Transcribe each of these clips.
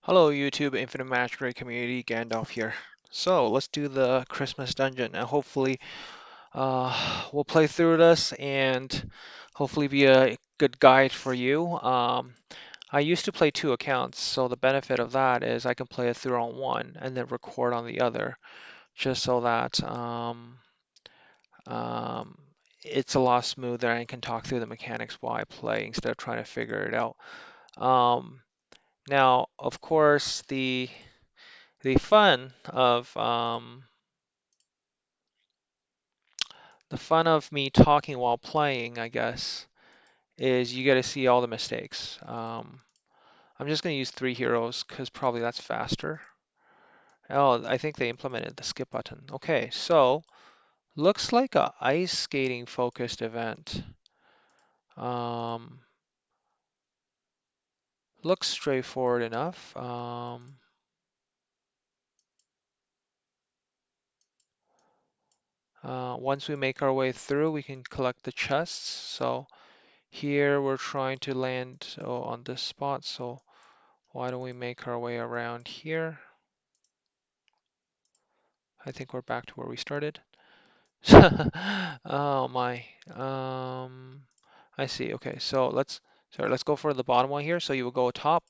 Hello YouTube Infinite Matchmaker community, Gandalf here. So let's do the Christmas dungeon and hopefully we'll play through this and hopefully be a good guide for you. I used to play two accounts, so the benefit of that is I can play it through on one and then record on the other, just so that um, it's a lot smoother and I can talk through the mechanics while I play instead of trying to figure it out. Um, Now, of course, the fun of me talking while playing, I guess, is you get to see all the mistakes. I'm just going to use three heroes because probably that's faster. Oh, I think they implemented the skip button. Okay, so looks like a ice skating focused event. Um, Looks straightforward enough. Once we make our way through, we can collect the chests. So here we're trying to land on this spot, so why don't we make our way around here? I think we're back to where we started. Oh my. I see. Okay, so let's go for the bottom one here. So you will go top,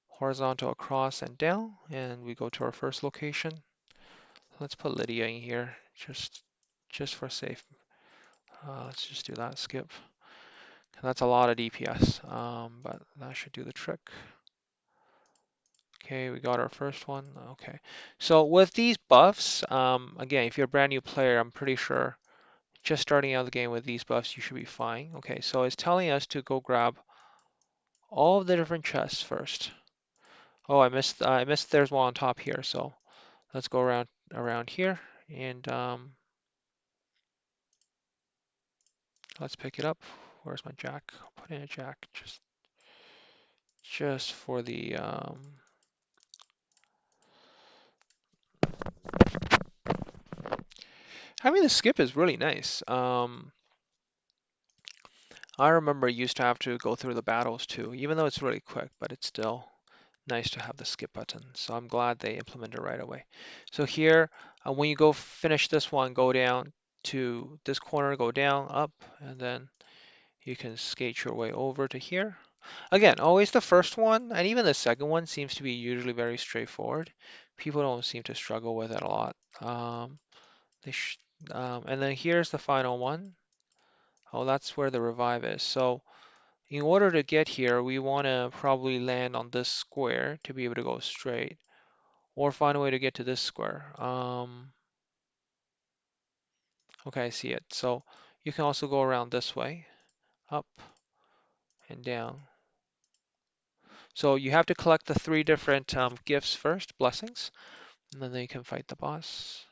horizontal across and down, and we go to our first location. Let's put Lydia in here just for safe. Let's just do that, skip. That's a lot of DPS, but that should do the trick. Okay, we got our first one. Okay, so with these buffs, again, if you're a brand new player, I'm pretty sure just starting out the game with these buffs, you should be fine. Okay, so it's telling us to go grab all of the different chests first. Oh, I missed. There's one on top here, so let's go around here and let's pick it up. Where's my jack? I'll put in a jack just for the having the skip is really nice. I remember I used to have to go through the battles too, even though it's really quick, but it's still nice to have the skip button. So I'm glad they implemented it right away. So here, when you go finish this one, go down to this corner, go down, up, and then you can skate your way over to here. Again, always the first one, and even the second one seems to be usually very straightforward. People don't seem to struggle with it a lot. They sh and then here's the final one. Oh, that's where the revive is. So in order to get here, we want to probably land on this square to be able to go straight, or find a way to get to this square. Okay, I see it. So you can also go around this way, up and down. So you have to collect the three different gifts first, blessings, and then you can fight the boss.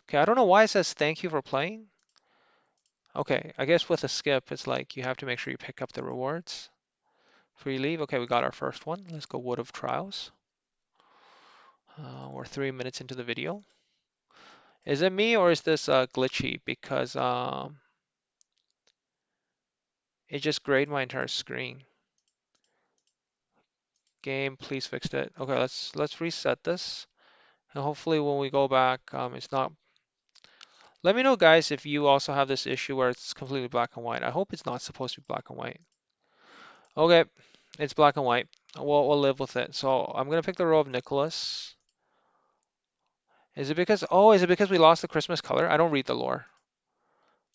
Okay, I don't know why it says thank you for playing. Okay, I guess with a skip, it's like you have to make sure you pick up the rewards before you leave. Okay, we got our first one. Let's go Wood of Trials. We're 3 minutes into the video. Is it me or is this glitchy? Because it just grayed my entire screen. Game, please fix it. Okay, let's reset this. And hopefully when we go back, it's not. Let me know, guys, if you also have this issue where it's completely black and white. I hope it's not supposed to be black and white. Okay, it's black and white. We'll live with it. So I'm gonna pick the row of Nicholas. Is it because, oh, is it because we lost the Christmas color? I don't read the lore.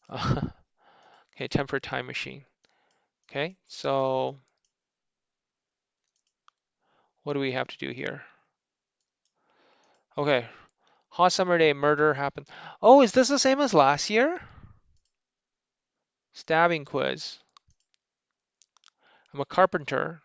Okay, temper time machine. Okay, so what do we have to do here? Okay, hot summer day, murder happened. Oh, is this the same as last year? Stabbing quiz. I'm a carpenter.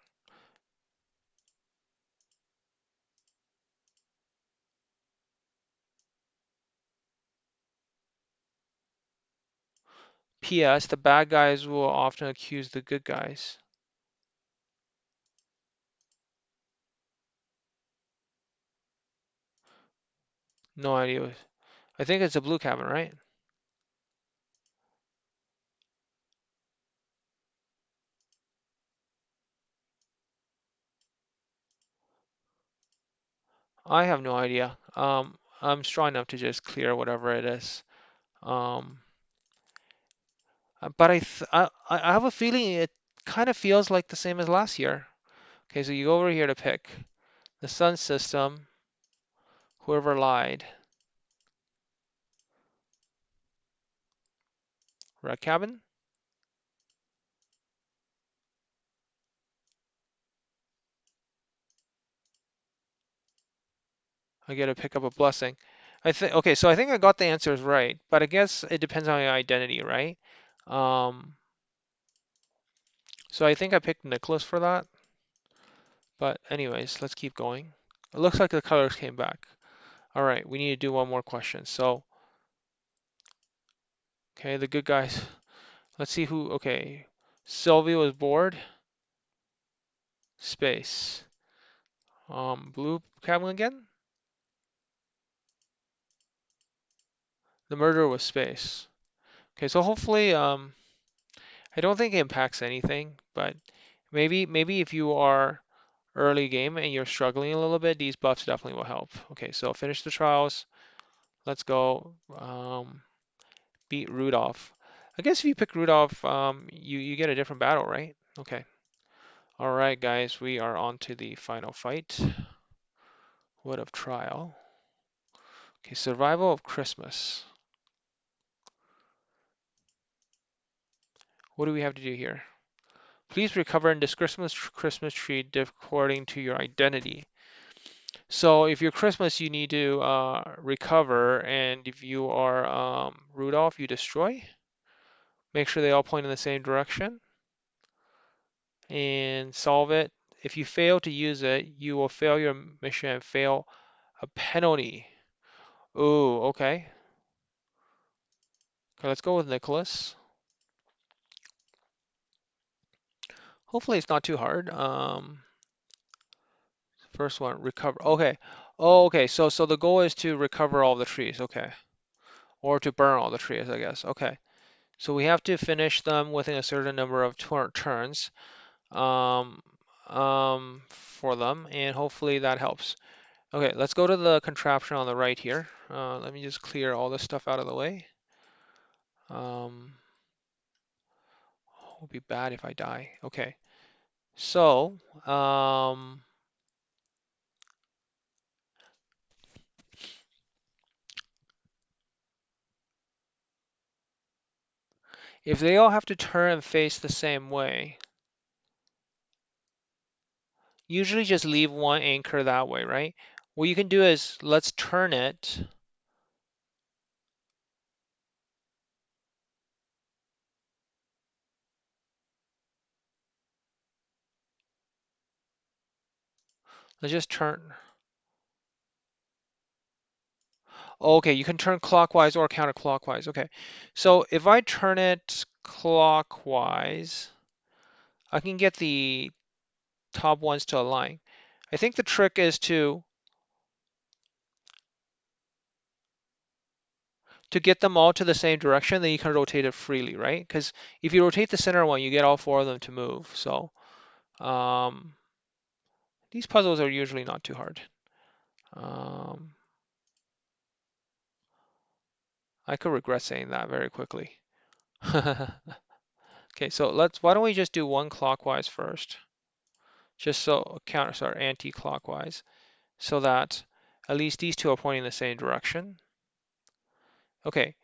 P.S. The bad guys will often accuse the good guys. No idea. I think it's a blue cabin, right? I have no idea. I'm strong enough to just clear whatever it is. Um, but I have a feeling it kind of feels like the same as last year. Okay, so you go over here to pick the sun system, whoever lied, red cabin. I get to pick up a blessing. I think okay, so I think I got the answers right, but I guess it depends on your identity, right? Um, so I think I picked Nicholas for that. But anyways, let's keep going. It looks like the colors came back. All right, we need to do one more question. So, okay, the good guys. Let's see who, okay. Sylvia was bored. Space. Blue cabin again? The murderer was space. Okay, so hopefully, I don't think it impacts anything, but maybe if you are early game and you're struggling a little bit, these buffs definitely will help. Okay, so finish the trials. Let's go. Beat Rudolph. I guess if you pick Rudolph, you get a different battle, right? Okay. All right, guys, we are on to the final fight. Wood of Trial. Okay, Survival of Christmas. What do we have to do here? Please recover in this Christmas tree according to your identity. So if you're Christmas, you need to recover, and if you are Rudolph, you destroy. Make sure they all point in the same direction and solve it. If you fail to use it, you will fail your mission and fail a penalty. Ooh, okay. Okay, let's go with Nicholas. Hopefully it's not too hard. First one, recover. Okay. Oh, okay. So the goal is to recover all the trees. Okay. Or to burn all the trees, I guess. Okay. So we have to finish them within a certain number of turns um, for them, and hopefully that helps. Okay, let's go to the contraption on the right here. Let me just clear all this stuff out of the way. It would be bad if I die. Okay. So, if they all have to turn and face the same way, usually just leave one anchor that way, right? What you can do is let's turn it. Let's just turn. Okay, you can turn clockwise or counterclockwise. Okay, so if I turn it clockwise, I can get the top ones to align. I think the trick is to get them all to the same direction, then you can rotate it freely, right? Because if you rotate the center one, you get all four of them to move. So um, these puzzles are usually not too hard. Um, I could regret saying that very quickly. Okay, so why don't we just do one clockwise first? Just so, sorry, anti-clockwise, so that at least these two are pointing in the same direction. Okay,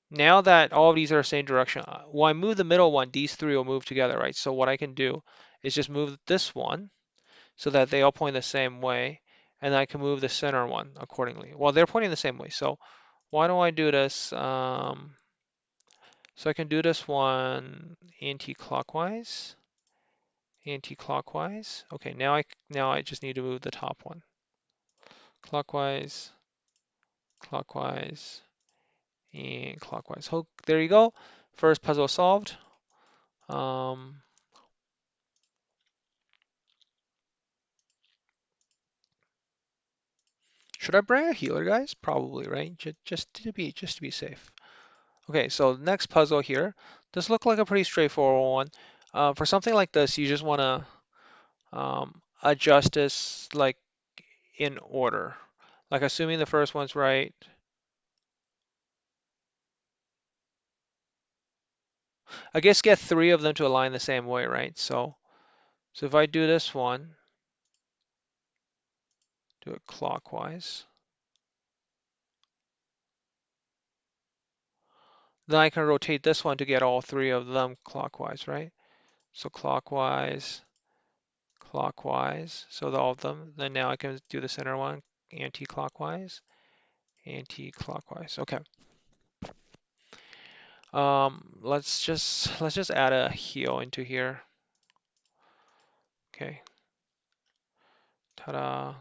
now that all of these are the same direction, when I move the middle one, these three will move together, right? So what I can do is just move this one so that they all point the same way, and I can move the center one accordingly. Well, they're pointing the same way, so why don't I do this? So I can do this one anti-clockwise, anti-clockwise. Okay, now I just need to move the top one. Clockwise, clockwise, and clockwise. Oh, there you go. First puzzle solved. Um, should I bring a healer, guys? Probably, right? Just to be safe. Okay, so next puzzle here. This looked like a pretty straightforward one. For something like this, you just want to adjust this like in order. Like assuming the first one's right. I guess get three of them to align the same way, right? So if I do this one, do it clockwise, then I can rotate this one to get all three of them clockwise, right? So clockwise, clockwise, so all of them. Then now I can do the center one anti-clockwise, anti-clockwise. Okay. Let's just add a heel into here. Okay. Ta-da.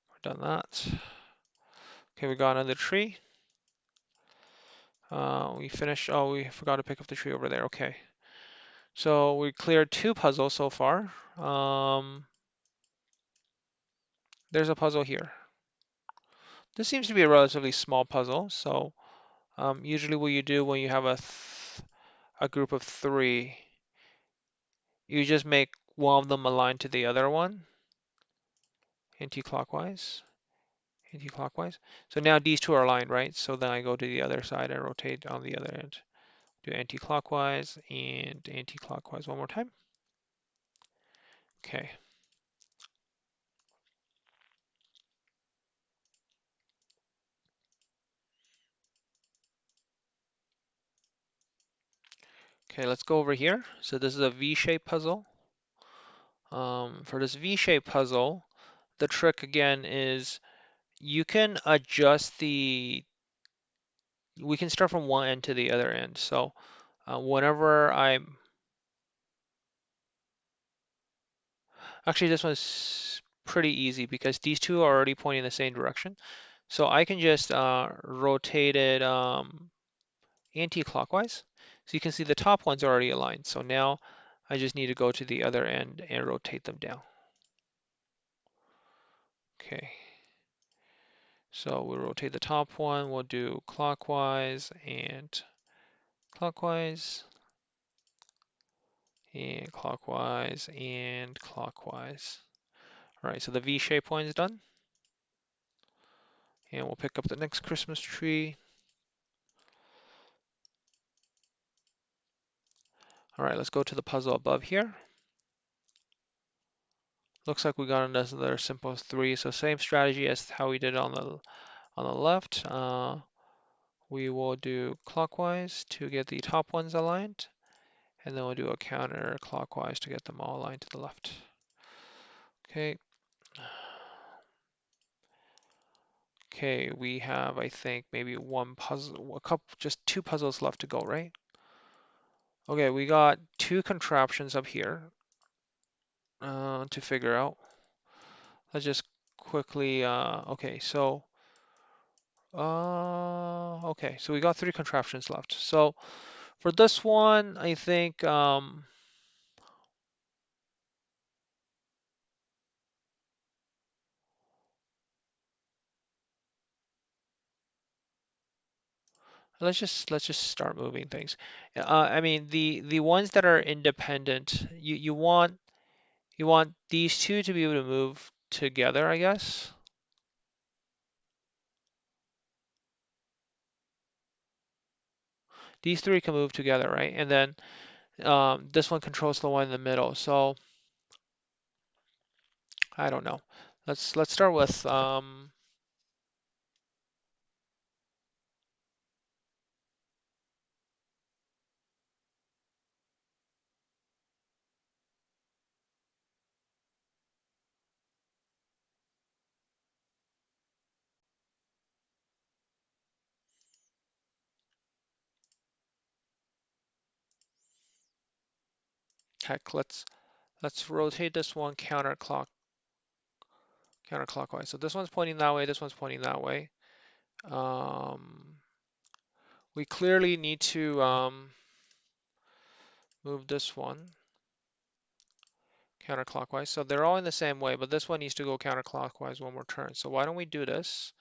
We're done that. Okay, we got another tree. We finished. Oh, we forgot to pick up the tree over there. Okay. So we cleared two puzzles so far. There's a puzzle here. This seems to be a relatively small puzzle. So usually what you do when you have a group of three, you just make one of them align to the other one, anti-clockwise, anti-clockwise. So now these two are aligned, right? So then I go to the other side and rotate on the other end. Do anti-clockwise and anti-clockwise one more time. Okay. Okay, let's go over here. So this is a V-shaped puzzle. For this V-shaped puzzle, the trick again is you can adjust we can start from one end to the other end. So whenever actually this one's pretty easy because these two are already pointing in the same direction. So I can just rotate it anti-clockwise. So you can see the top one's already aligned. So now I just need to go to the other end and rotate them down. Okay. So we'll rotate the top one. We'll do clockwise and clockwise and clockwise and clockwise. All right, so the V-shape one is done. And we'll pick up the next Christmas tree. All right, let's go to the puzzle above here. Looks like we got another simple three. So same strategy as how we did on the left. We will do clockwise to get the top ones aligned, and then we'll do a counter clockwise to get them all aligned to the left. Okay. Okay, we have, I think, maybe one puzzle, just two puzzles left to go, right? Okay, we got two contraptions up here to figure out. Let's just quickly, okay, so we got three contraptions left. So for this one, I think, let's just start moving things. I mean, the ones that are independent, you want these two to be able to move together, I guess. These three can move together, right? And then this one controls the one in the middle. So I don't know. Let's start with heck. Let's rotate this one counterclockwise. So this one's pointing that way. This one's pointing that way. We clearly need to move this one counterclockwise. So they're all in the same way, but this one needs to go counterclockwise one more turn. So why don't we do this?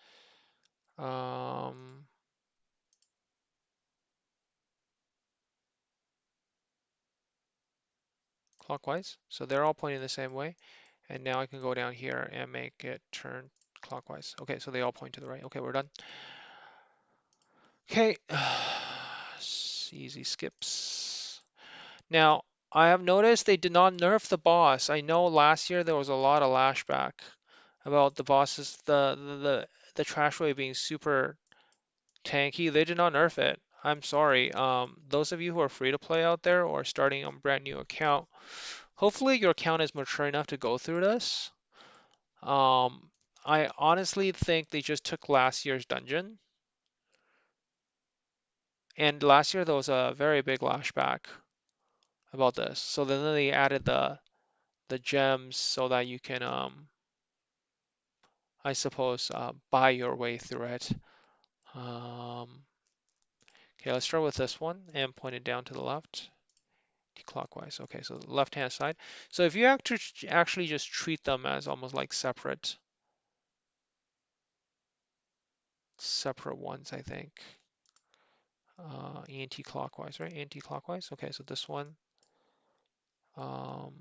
Clockwise. So they're all pointing the same way. And now I can go down here and make it turn clockwise. Okay, so they all point to the right. Okay, we're done. Okay, easy skips. Now, I have noticed they did not nerf the boss. I know last year there was a lot of lashback about the bosses, the trash wave being super tanky. They did not nerf it. I'm sorry. Those of you who are free to play out there or starting a brand new account, hopefully your account is mature enough to go through this. Um, I honestly think they just took last year's dungeon, and last year there was a very big lashback about this. So then they added the gems so that you can I suppose buy your way through it. Um, okay, let's start with this one and point it down to the left, clockwise. Okay, so the left-hand side. So if you actually just treat them as almost like separate ones, I think. Anti-clockwise, right? Anti-clockwise. Okay, so this one. Um,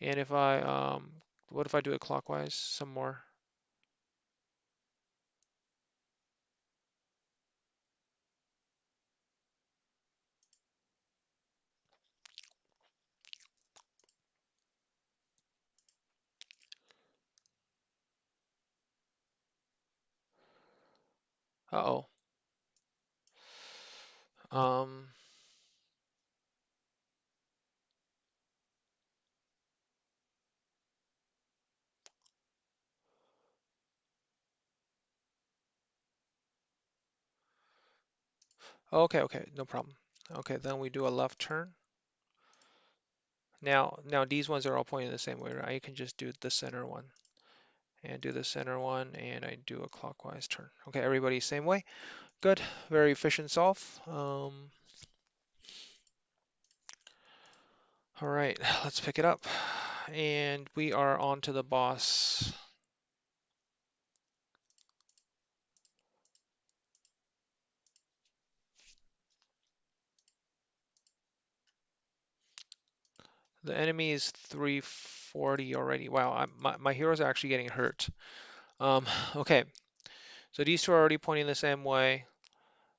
and if I, what if I do it clockwise some more? Uh-oh. Um, okay, okay, no problem. Okay, then we do a left turn. Now these ones are all pointing the same way, right? You can just do the center one and do the center one, and I do a clockwise turn. Okay, everybody same way. Good, very efficient solve. All right, let's pick it up. And we are on to the boss. The enemy is 340 already. Wow, my heroes are actually getting hurt. Okay, so these two are already pointing the same way.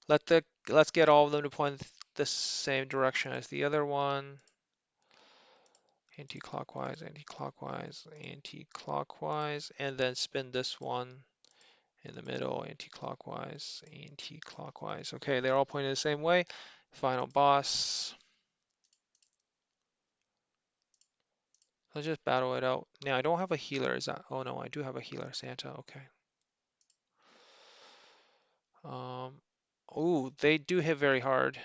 Let's get all of them to point the same direction as the other one. Anti-clockwise, anti-clockwise, anti-clockwise, and then spin this one in the middle, anti-clockwise, anti-clockwise. Okay, they're all pointing the same way. Final boss. Let's just battle it out. Now, I don't have a healer. Is that? Oh no, I do have a healer, Santa. Okay. Um, oh, they do hit very hard.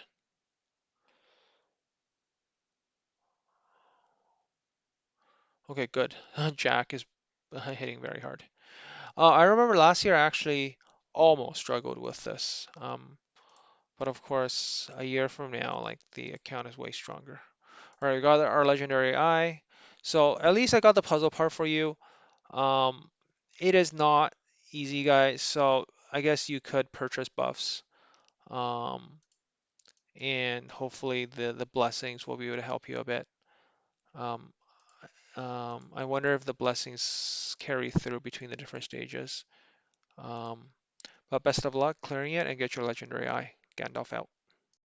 Okay, good. Jack is hitting very hard. I remember last year I actually almost struggled with this. But of course, a year from now, like the account is way stronger. All right, we got our legendary eye. So at least I got the puzzle part for you. Um, it is not easy, guys. So I guess you could purchase buffs. Um, and hopefully the blessings will be able to help you a bit. Um, I wonder if the blessings carry through between the different stages. Um, but best of luck clearing it and get your legendary eye. Gandalf out.